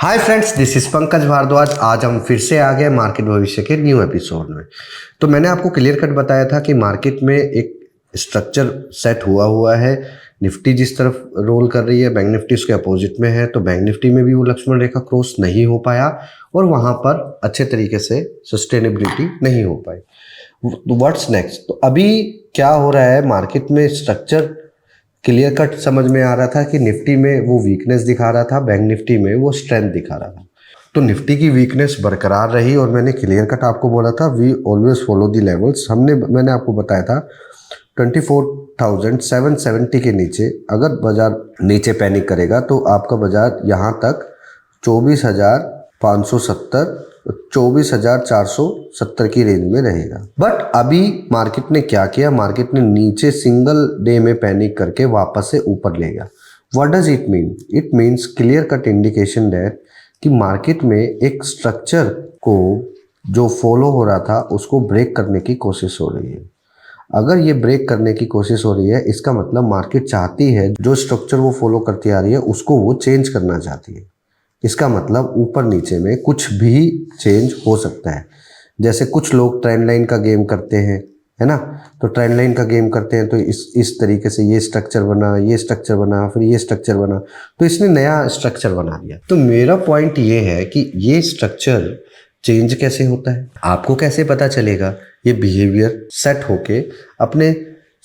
Hi friends, this is Pankaj Bhardwaj. आज हम फिर से आ गए मार्केट भविष्य के न्यू एपिसोड में। तो मैंने आपको क्लियर कट बताया था कि मार्केट में एक स्ट्रक्चर सेट हुआ है। निफ्टी जिस तरफ रोल कर रही है, बैंक निफ्टी उसके अपोजिट में है। तो बैंक निफ्टी में भी वो लक्ष्मण रेखा क्रॉस नहीं हो पाया और वहां पर अच्छे तरीके से सस्टेनेबिलिटी नहीं हो पाई। तो व्हाट्स नेक्स्ट? तो अभी क्या हो रहा है मार्केट में? स्ट्रक्चर क्लियर कट समझ में आ रहा था कि निफ्टी में वो वीकनेस दिखा रहा था, बैंक निफ्टी में वो स्ट्रेंथ दिखा रहा था। तो निफ्टी की वीकनेस बरकरार रही और मैंने क्लियर कट आपको बोला था we always follow the levels. मैंने आपको बताया था 24,770 के नीचे अगर बाजार नीचे पैनिक करेगा तो आपका बाजार यहाँ तक 24,570 24,470 की रेंज में रहेगा। बट अभी मार्केट ने क्या किया? मार्केट ने नीचे सिंगल डे में पैनिक करके वापस से ऊपर ले गया। What does it mean? It means clear cut indication that कि मार्केट में एक स्ट्रक्चर को जो फॉलो हो रहा था उसको ब्रेक करने की कोशिश हो रही है। अगर ये ब्रेक करने की कोशिश हो रही है, इसका मतलब मार्केट चाहती है जो स्ट्रक्चर वो फॉलो करती आ रही है उसको वो चेंज करना चाहती है। इसका मतलब ऊपर नीचे में कुछ भी चेंज हो सकता है। जैसे कुछ लोग ट्रेंड लाइन का गेम करते हैं, है ना? तो ट्रेंड लाइन का गेम करते हैं तो इस तरीके से ये स्ट्रक्चर बना, ये स्ट्रक्चर बना, फिर ये स्ट्रक्चर बना, तो इसने नया स्ट्रक्चर बना दिया। तो मेरा पॉइंट ये है कि ये स्ट्रक्चर चेंज कैसे होता है, आपको कैसे पता चलेगा? ये बिहेवियर सेट होके अपने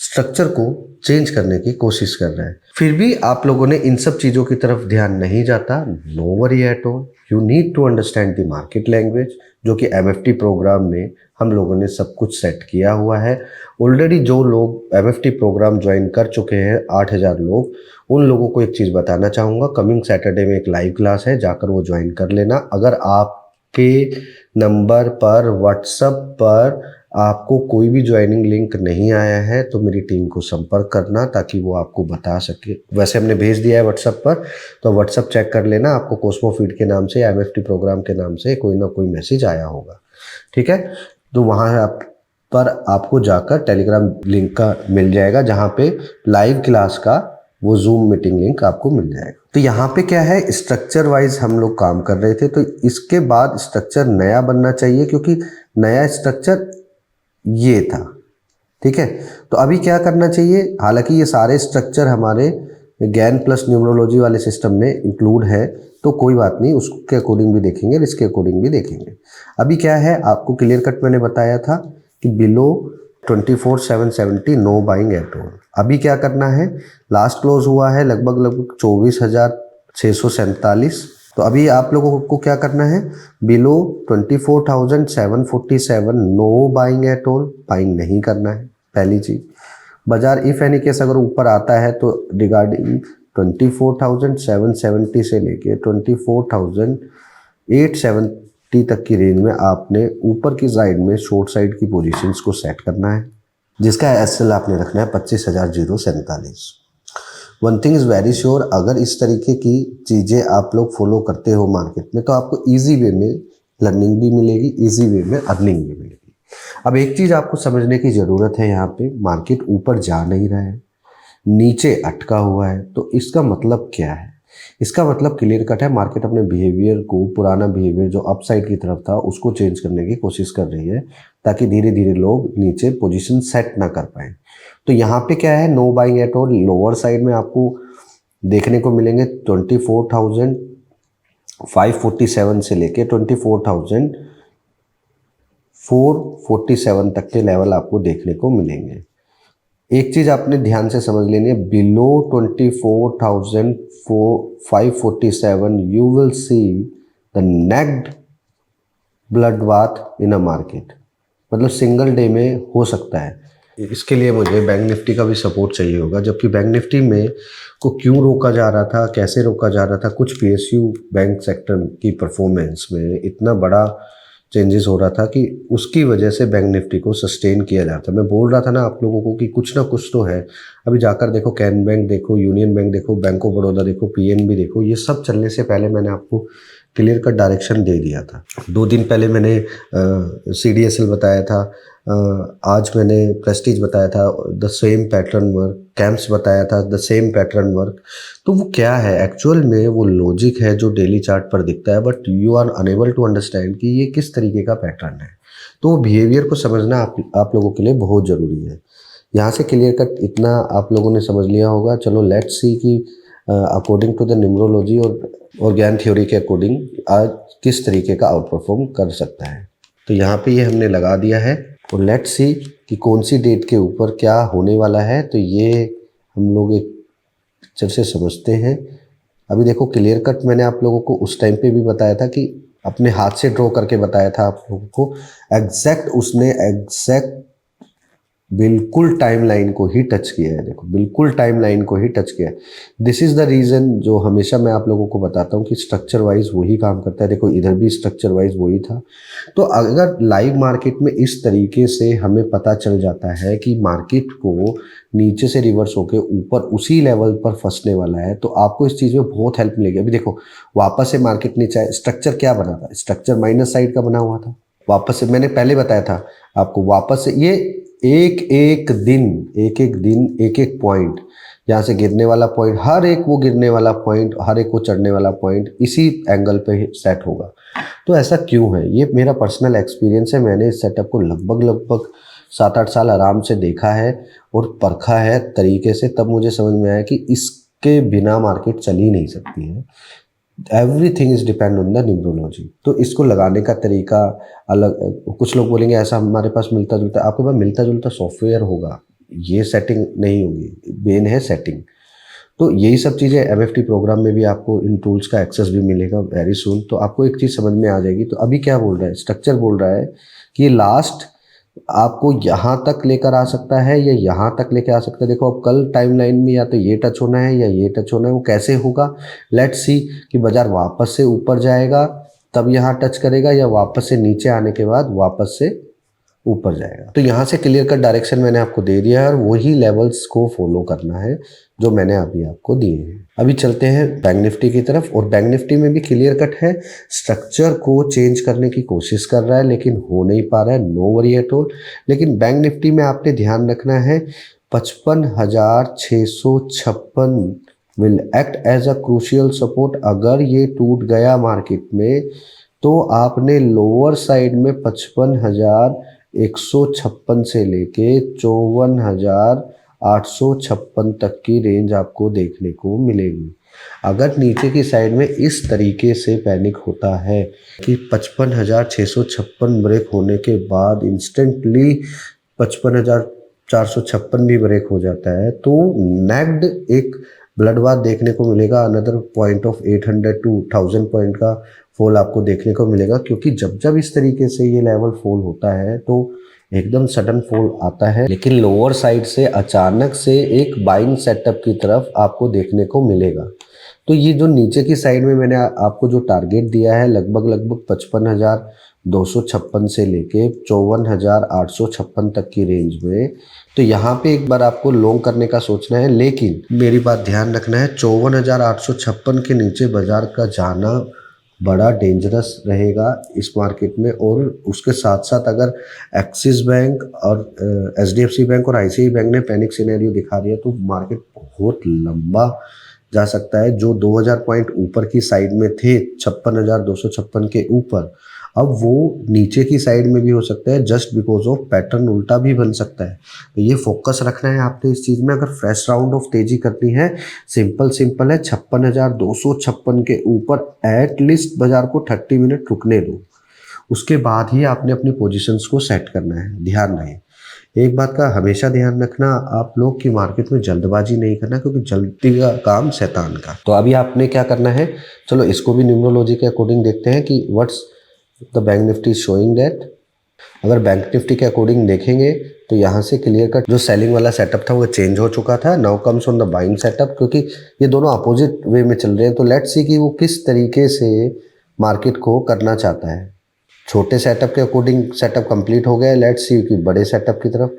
स्ट्रक्चर को चेंज करने की कोशिश कर रहा है। फिर भी आप लोगों ने इन सब चीज़ों की तरफ ध्यान नहीं जाता। No worry at all, you need to understand the market language, जो कि एमएफटी प्रोग्राम में हम लोगों ने सब कुछ सेट किया हुआ है। ऑलरेडी जो लोग एमएफटी प्रोग्राम ज्वाइन कर चुके हैं 8,000 लोग, उन लोगों को एक चीज़ बताना चाहूँगा। कमिंग सैटरडे में एक लाइव क्लास है, जाकर वो ज्वाइन कर लेना। अगर आपके नंबर पर व्हाट्सएप पर आपको कोई भी ज्वाइनिंग लिंक नहीं आया है तो मेरी टीम को संपर्क करना ताकि वो आपको बता सके। वैसे हमने भेज दिया है व्हाट्सएप पर, तो व्हाट्सएप चेक कर लेना। आपको कोस्मो फीड के नाम से, एमएफटी प्रोग्राम के नाम से कोई ना कोई मैसेज आया होगा, ठीक है? तो वहाँ पर आपको जाकर टेलीग्राम लिंक का मिल जाएगा, जहाँ पे लाइव क्लास का वो जूम मीटिंग लिंक आपको मिल जाएगा। तो यहाँ पे क्या है, स्ट्रक्चर वाइज हम लोग काम कर रहे थे, तो इसके बाद स्ट्रक्चर नया बनना चाहिए, क्योंकि नया स्ट्रक्चर ये था, ठीक है? तो अभी क्या करना चाहिए? हालांकि ये सारे स्ट्रक्चर हमारे गैन प्लस न्यूमरोलॉजी वाले सिस्टम में इंक्लूड है, तो कोई बात नहीं, उसके अकॉर्डिंग भी देखेंगे और इसके अकॉर्डिंग भी देखेंगे। अभी क्या है, आपको क्लियर कट मैंने बताया था कि below 24,770 know buying at all. अभी क्या करना है? लास्ट क्लोज हुआ है लगभग 24,647। तो अभी आप लोगों को क्या करना है? Below 24,747 know buying at all, buying नहीं करना है, पहली चीज। बाजार इफ एनी केस अगर ऊपर आता है तो रिगार्डिंग 24,770 से लेके 24,870 तक की रेंज में आपने ऊपर की साइड में शॉर्ट साइड की पोजीशंस को सेट करना है, जिसका एसएल आपने रखना है 25,047। One thing is very sure, अगर इस तरीके की चीज़ें आप लोग फॉलो करते हो मार्केट में तो आपको इजी वे में लर्निंग भी मिलेगी, इजी वे में अर्निंग भी मिलेगी। अब एक चीज़ आपको समझने की ज़रूरत है, यहाँ पे मार्केट ऊपर जा नहीं रहा है, नीचे अटका हुआ है। तो इसका मतलब क्या है? इसका मतलब क्लियर कट है, मार्केट अपने बिहेवियर को, पुराना बिहेवियर जो अपसाइड की तरफ था उसको चेंज करने की कोशिश कर रही है, ताकि धीरे धीरे लोग नीचे पोजीशन सेट ना कर पाए। तो यहाँ पे क्या है, know buying at all. Lower side में आपको देखने को मिलेंगे 24,547 से लेके 24,447 तक के लेवल आपको देखने को मिलेंगे। एक चीज आपने ध्यान से समझ लेनी है, below 24,547 you will see the naked blood bath in a market. मतलब सिंगल डे में हो सकता है। इसके लिए मुझे बैंक निफ्टी का भी सपोर्ट चाहिए होगा, जबकि बैंक निफ्टी में को क्यों रोका जा रहा था, कैसे रोका जा रहा था? कुछ पीएसयू बैंक सेक्टर की परफॉर्मेंस में इतना बड़ा चेंजेस हो रहा था कि उसकी वजह से बैंक निफ्टी को सस्टेन किया जाता। मैं बोल रहा था ना आप लोगों को कि कुछ ना कुछ तो है। अभी जाकर देखो, कैन बैंक देखो, यूनियन बैंक देखो, बैंक ऑफ बड़ौदा देखो, पीएनबी देखो, ये सब चलने से पहले मैंने आपको क्लियर कट डायरेक्शन दे दिया था। 2 दिन पहले मैंने CDSL बताया था, आज मैंने प्रेस्टीज बताया था, the same pattern work, camps बताया था, द सेम पैटर्न वर्क। तो वो क्या है एक्चुअल में, वो लॉजिक है जो डेली चार्ट पर दिखता है, but you are unable to understand कि ये किस तरीके का पैटर्न है। तो बिहेवियर को समझना आप लोगों के लिए बहुत ज़रूरी है। यहाँ से क्लियर कट इतना आप लोगों ने समझ लिया होगा। चलो लेट्स सी कि अकॉर्डिंग टू द न्यूमरोलॉजी और ज्ञान थ्योरी के अकॉर्डिंग आज किस तरीके का आउट परफॉर्म कर सकता है। तो यहाँ पे ये हमने लगा दिया है और लेट्स सी कि कौन सी डेट के ऊपर क्या होने वाला है। तो ये हम लोग एक पिक्चर से समझते हैं। अभी देखो क्लियर कट मैंने आप लोगों को उस टाइम पे भी बताया था कि अपने हाथ से ड्रॉ करके बताया था आप लोगों को, उसने एग्जैक्ट बिल्कुल टाइमलाइन को ही टच किया है। देखो बिल्कुल टाइमलाइन को ही टच किया है। दिस इज द रीज़न जो हमेशा मैं आप लोगों को बताता हूँ कि स्ट्रक्चर वाइज वही काम करता है। देखो इधर भी स्ट्रक्चर वाइज वही था। तो अगर लाइव मार्केट में इस तरीके से हमें पता चल जाता है कि मार्केट को नीचे से रिवर्स होकर ऊपर उसी लेवल पर फंसने वाला है, तो आपको इस चीज़ में बहुत हेल्प मिलेगी। अभी देखो वापस से मार्केट नीचे आए, स्ट्रक्चर क्या बना था, स्ट्रक्चर माइनस साइड का बना हुआ था। वापस से मैंने पहले बताया था आपको, वापस से ये एक एक दिन एक एक पॉइंट, यहाँ से गिरने वाला पॉइंट, हर एक वो गिरने वाला पॉइंट, हर एक वो चढ़ने वाला पॉइंट इसी एंगल पे सेट होगा। तो ऐसा क्यों है, ये मेरा पर्सनल एक्सपीरियंस है। मैंने इस सेटअप को लगभग 7-8 साल आराम से देखा है और परखा है तरीके से, तब मुझे समझ में आया कि इसके बिना मार्केट चल ही नहीं सकती है। Everything is depend on the numerology. तो इसको लगाने का तरीका अलग, कुछ लोग बोलेंगे ऐसा हमारे पास मिलता जुलता, आपके पास मिलता जुलता सॉफ्टवेयर होगा, ये सेटिंग नहीं होगी, मेन है सेटिंग। तो यही सब चीज़ें MFT प्रोग्राम में भी आपको इन टूल्स का एक्सेस भी मिलेगा वेरी सुन। तो आपको एक चीज़ समझ में आ जाएगी। तो अभी क्या बोल रहा है, स्ट्रक्चर बोल रहा है कि लास्ट आपको यहाँ तक लेकर आ सकता है या यहाँ तक लेकर आ सकता है। देखो अब कल टाइमलाइन में या तो ये टच होना है या ये टच होना है। वो कैसे होगा, लेट्स सी कि बाजार वापस से ऊपर जाएगा तब यहाँ टच करेगा, या वापस से नीचे आने के बाद वापस से ऊपर जाएगा। तो यहाँ से क्लियर कट डायरेक्शन मैंने आपको दे दिया है और वही लेवल्स को फॉलो करना है जो मैंने अभी आपको दिए हैं। अभी चलते हैं बैंक निफ्टी की तरफ, और बैंक निफ्टी में भी क्लियर कट है। स्ट्रक्चर को चेंज करने की कोशिश कर रहा है लेकिन हो नहीं पा रहा है, नो वरी एट ऑल। लेकिन बैंक निफ्टी में आपने ध्यान रखना है 55,656 will act as a crucial support. अगर ये टूट गया मार्केट में तो आपने लोअर साइड में 55,156 से लेके 54,856 तक की रेंज आपको देखने को मिलेगी। अगर नीचे की साइड में इस तरीके से पैनिक होता है कि 55,656 ब्रेक होने के बाद इंस्टेंटली 55,456 भी ब्रेक हो जाता है, तो नेक्ड एक ब्लड बाथ देखने को मिलेगा। Another point of 800 to 1000 point का फॉल आपको देखने को मिलेगा, क्योंकि जब इस तरीके से ये लेवल फॉल होता है तो एकदम सडन फॉल आता है, लेकिन लोअर साइड से अचानक से एक बाइंग सेटअप की तरफ आपको देखने को मिलेगा। तो ये जो नीचे की साइड में मैंने आपको जो टारगेट दिया है लगभग 55,256 से लेके 54,856 तक की रेंज में, तो यहाँ पे एक बार आपको लॉन्ग करने का सोचना है। लेकिन मेरी बात ध्यान रखना है, 54,856 के नीचे बाजार का जाना बड़ा डेंजरस रहेगा इस मार्केट में। और उसके साथ साथ अगर एक्सिस बैंक और HDFC बैंक और ICICI बैंक ने पैनिक सिनेरियो दिखा दिया तो मार्केट बहुत लंबा जा सकता है। जो 2000 पॉइंट ऊपर की साइड में थे 56,256 के ऊपर, अब वो नीचे की साइड में भी हो सकता है, जस्ट बिकॉज ऑफ पैटर्न उल्टा भी बन सकता है। तो ये फोकस रखना है आपने इस चीज़ में। अगर फ्रेश राउंड ऑफ तेजी करनी है, सिंपल है, 56,256 के ऊपर एटलीस्ट बाजार को 30 मिनट रुकने दो, उसके बाद ही आपने अपनी पोजीशंस को सेट करना है। ध्यान रहे, एक बात का हमेशा ध्यान रखना, आप लोग की मार्केट में जल्दबाजी नहीं करना, क्योंकि जल्दी का काम शैतान का। तो अभी आपने क्या करना है, चलो इसको भी न्यूमरोलॉजी के अकॉर्डिंग देखते हैं कि what's the bank Nifty showing that. अगर बैंक निफ्टी के अकॉर्डिंग देखेंगे तो यहाँ से क्लियर कट जो सेलिंग वाला सेटअप था वो चेंज हो चुका था। Now comes on the buying setup, क्योंकि ये दोनों अपोजिट वे में चल रहे हैं। तो लेट्स सी कि वो किस तरीके से मार्केट को करना चाहता है। छोटे सेटअप के अकॉर्डिंग सेटअप कंप्लीट हो गया, लेट्स सी कि बड़े सेटअप की तरफ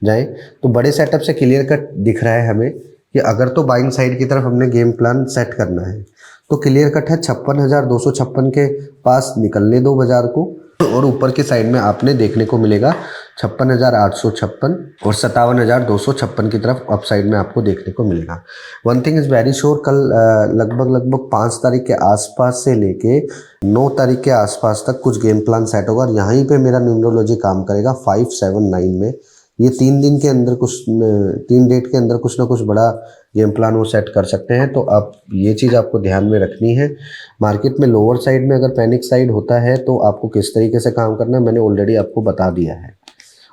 जाएं। तो बड़े सेटअप से क्लियर कट दिख रहा है हमें कि अगर तो बाइंग साइड की तरफ हमने गेम प्लान सेट करना है तो क्लियर कट है 56,256 के पास निकलने दो बाजार को, और ऊपर के साइड में आपने देखने को मिलेगा 56,856 और 57,256 की तरफ अप साइड में आपको देखने को मिलेगा। One thing is very sure, कल लगभग 5 तारीख के आसपास से लेके 9 तारीख के आसपास तक कुछ गेम प्लान सेट होगा, और यहीं पे मेरा न्यूमरोलॉजी काम करेगा 5-7-9 में। ये 3 दिन के अंदर 3 डेट के अंदर कुछ ना कुछ बड़ा गेम प्लान वो सेट कर सकते हैं। तो आप ये चीज़ आपको ध्यान में रखनी है। मार्केट में लोअर साइड में अगर पैनिक साइड होता है तो आपको किस तरीके से काम करना है मैंने ऑलरेडी आपको बता दिया है।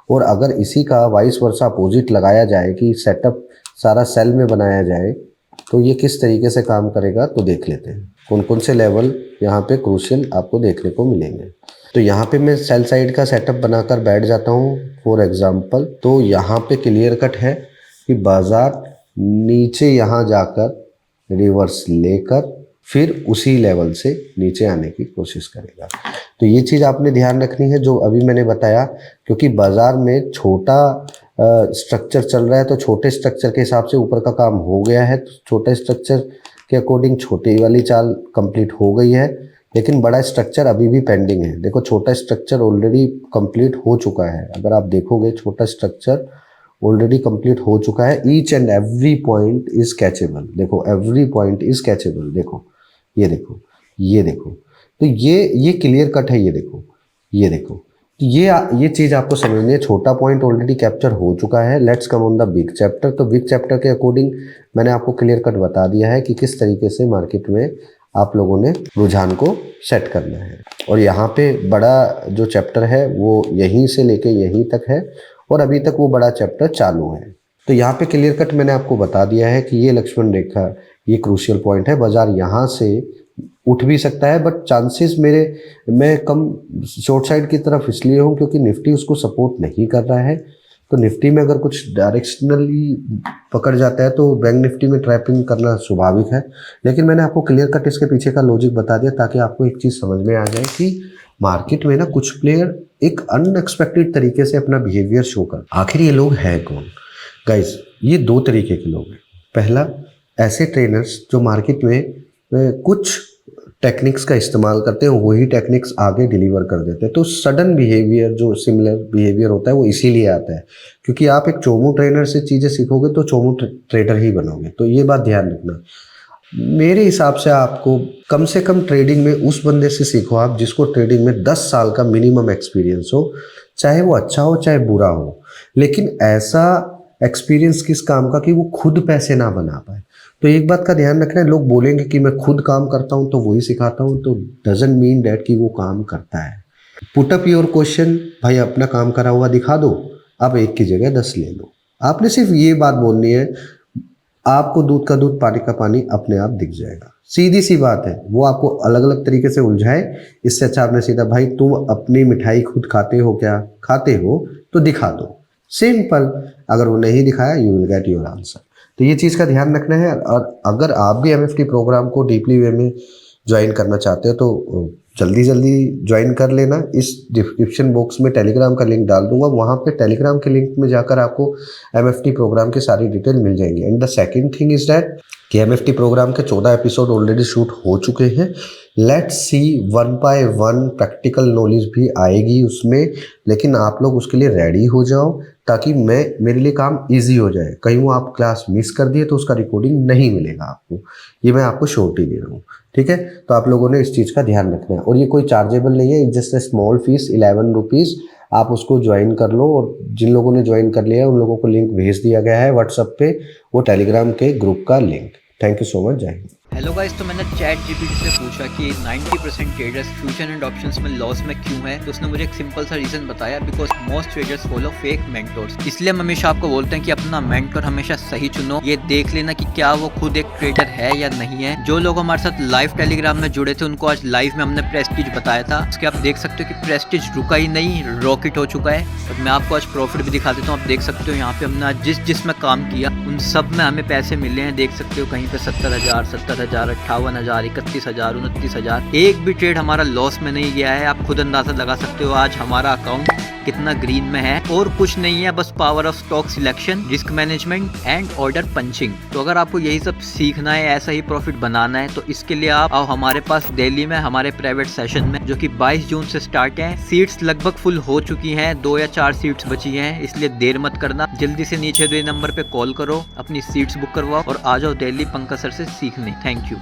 और अगर इसी का वाइस वर्सा अपोजिट लगाया जाए कि सेटअप सारा सेल में बनाया जाए तो ये किस तरीके से काम करेगा तो देख लेते हैं। कौन कौन से लेवल यहाँ पे क्रूशियल आपको देखने को मिलेंगे। तो यहाँ पे मैं सेल साइड का सेटअप बनाकर बैठ जाता हूँ फॉर एग्जांपल। तो यहाँ पे क्लियर कट है कि बाजार नीचे यहाँ जाकर रिवर्स लेकर फिर उसी लेवल से नीचे आने की कोशिश करेगा। तो ये चीज़ आपने ध्यान रखनी है जो अभी मैंने बताया, क्योंकि बाजार में छोटा स्ट्रक्चर चल रहा है तो छोटे स्ट्रक्चर के हिसाब से ऊपर का काम हो गया है, तो छोटे स्ट्रक्चर के अकॉर्डिंग छोटी वाली चाल कंप्लीट हो गई है, लेकिन बड़ा स्ट्रक्चर अभी भी पेंडिंग है। देखो छोटा स्ट्रक्चर ऑलरेडी कंप्लीट हो चुका है, अगर आप देखोगे छोटा स्ट्रक्चर ऑलरेडी कंप्लीट हो चुका है। Each and every point is catchable. देखो एवरी पॉइंट इज कैचेबल। देखो ये देखो, ये देखो, तो ये क्लियर कट है। ये देखो, ये देखो, तो ये चीज़ आपको समझनी है। छोटा पॉइंट ऑलरेडी कैप्चर हो चुका है। Let's come on the big chapter. तो बिग चैप्टर के अकॉर्डिंग मैंने आपको क्लियर कट बता दिया है कि किस तरीके से मार्केट में आप लोगों ने रुझान को सेट करना है। और यहाँ पे बड़ा जो चैप्टर है वो यहीं से लेके यहीं तक है, और अभी तक वो बड़ा चैप्टर चालू है। तो यहाँ पे क्लियर कट मैंने आपको बता दिया है कि ये लक्ष्मण रेखा, ये क्रूशियल पॉइंट है। बाजार यहाँ से उठ भी सकता है, बट चांसेस मैं कम शॉर्ट साइड की तरफ इसलिए हूँ क्योंकि निफ्टी उसको सपोर्ट नहीं कर रहा है। तो निफ्टी में अगर कुछ डायरेक्शनली पकड़ जाता है तो बैंक निफ्टी में ट्रैपिंग करना स्वाभाविक है। लेकिन मैंने आपको क्लियर कट इसके पीछे का लॉजिक बता दिया ताकि आपको एक चीज़ समझ में आ जाए कि मार्केट में ना कुछ प्लेयर एक अनएक्सपेक्टेड तरीके से अपना बिहेवियर शो कर। आखिर ये लोग हैं कौन गाइस? ये 2 तरीके के लोग हैं। पहला, ऐसे ट्रेनर्स जो मार्केट में कुछ टेक्निक्स का इस्तेमाल करते हैं, वही टेक्निक्स आगे डिलीवर कर देते हैं। तो सडन बिहेवियर, जो सिमिलर बिहेवियर होता है वो इसीलिए आता है क्योंकि आप एक चोमू ट्रेनर से चीज़ें सीखोगे तो चोमू ट्रेडर ही बनोगे। तो ये बात ध्यान रखना। मेरे हिसाब से आपको कम से कम ट्रेडिंग में उस बंदे से सीखो आप जिसको ट्रेडिंग में 10 साल का मिनिमम एक्सपीरियंस हो, चाहे वो अच्छा हो चाहे बुरा हो, लेकिन ऐसा एक्सपीरियंस किस काम का कि वो खुद पैसे ना बना पाए। तो एक बात का ध्यान रखना है, लोग बोलेंगे कि मैं खुद काम करता हूँ तो वही सिखाता हूँ, तो डजंट मीन डैट कि वो काम करता है। पुट अप योर क्वेश्चन, भाई अपना काम करा हुआ दिखा दो, आप 1 की जगह 10 ले लो। आपने सिर्फ ये बात बोलनी है, आपको दूध का दूध पानी का पानी अपने आप दिख जाएगा। सीधी सी बात है। वो आपको अलग अलग तरीके से उलझाए, इससे अच्छा आपने सीधा भाई तुम अपनी मिठाई खुद खाते हो क्या? खाते हो तो दिखा दो, सिंपल। अगर वो नहीं दिखाया you will get your answer. तो ये चीज़ का ध्यान रखना है। और अगर आप भी एमएफटी प्रोग्राम को डीपली वे में ज्वाइन करना चाहते हो तो जल्दी ज्वाइन कर लेना। इस डिस्क्रिप्शन बॉक्स में टेलीग्राम का लिंक डाल दूंगा, वहाँ पे टेलीग्राम के लिंक में जाकर आपको एमएफटी प्रोग्राम की सारी डिटेल मिल जाएंगी। And the second thing is that कि एमएफटी प्रोग्राम के 14 एपिसोड ऑलरेडी शूट हो चुके हैं। Let's see 1 by 1 practical knowledge भी आएगी उसमें, लेकिन आप लोग उसके लिए रेडी हो जाओ ताकि मेरे लिए काम इजी हो जाए। कहीं वो आप क्लास मिस कर दिए तो उसका रिकॉर्डिंग नहीं मिलेगा आपको, ये मैं आपको श्योरिटी दे रहा हूँ। ठीक है, तो आप लोगों ने इस चीज़ का ध्यान रखना है। और ये कोई चार्जेबल नहीं है, just a small fees 11 rupees. आप उसको ज्वाइन कर लो, और जिन लोगों ने ज्वाइन कर लिया है उन लोगों को लिंक भेज दिया गया है व्हाट्सएप पे, वो टेलीग्राम के ग्रुप का link. Thank you so much, जय हिंद। हेलो गाइस, तो मैंने चैट जीपीटी से पूछा कि 90% ट्रेडर्स फ्यूचर एंड ऑप्शंस में लॉस में क्यों है, तो उसने मुझे एक सिंपल सा रीजन बताया, because most traders follow fake mentors. इसलिए हम हमेशा आपको बोलते हैं कि अपना मेंटोर हमेशा सही चुनो। ये देख लेना कि क्या वो खुद एक ट्रेडर है या नहीं है। जो लोग हमारे साथ लाइव टेलीग्राम में जुड़े थे उनको आज लाइव में हमने प्रेस्टीज बताया था, उसके आप देख सकते हो कि प्रेस्टीज रुका ही नहीं, रॉकेट हो चुका है। और मैं आपको आज प्रॉफिट भी दिखा देता हूँ। आप देख सकते हो यहाँ पे हमने आज जिसमें काम किया उन सब में हमें पैसे मिले हैं। देख सकते हो कहीं पे 70,000, 70,000, 58,000, 31,000, 29,000। एक भी ट्रेड हमारा लॉस में नहीं गया है। आप खुद अंदाजा लगा सकते हो। आज हमारा अकाउंट कितना ग्रीन में है, और कुछ नहीं है, बस power of stock selection, risk management and order punching. तो अगर आपको यही सब सीखना है, ऐसा ही प्रॉफिट बनाना है, तो इसके लिए आप आओ हमारे पास दिल्ली में हमारे प्राइवेट सेशन में, जो कि 22 जून से स्टार्ट है। सीट्स लगभग फुल हो चुकी हैं, 2 या 4 सीट्स बची हैं, इसलिए देर मत करना, जल्दी से नीचे दिए नंबर पे कॉल करो, अपनी सीट्स बुक करवाओ और आ जाओ दिल्ली पंकज सर से सीखने। Thank you.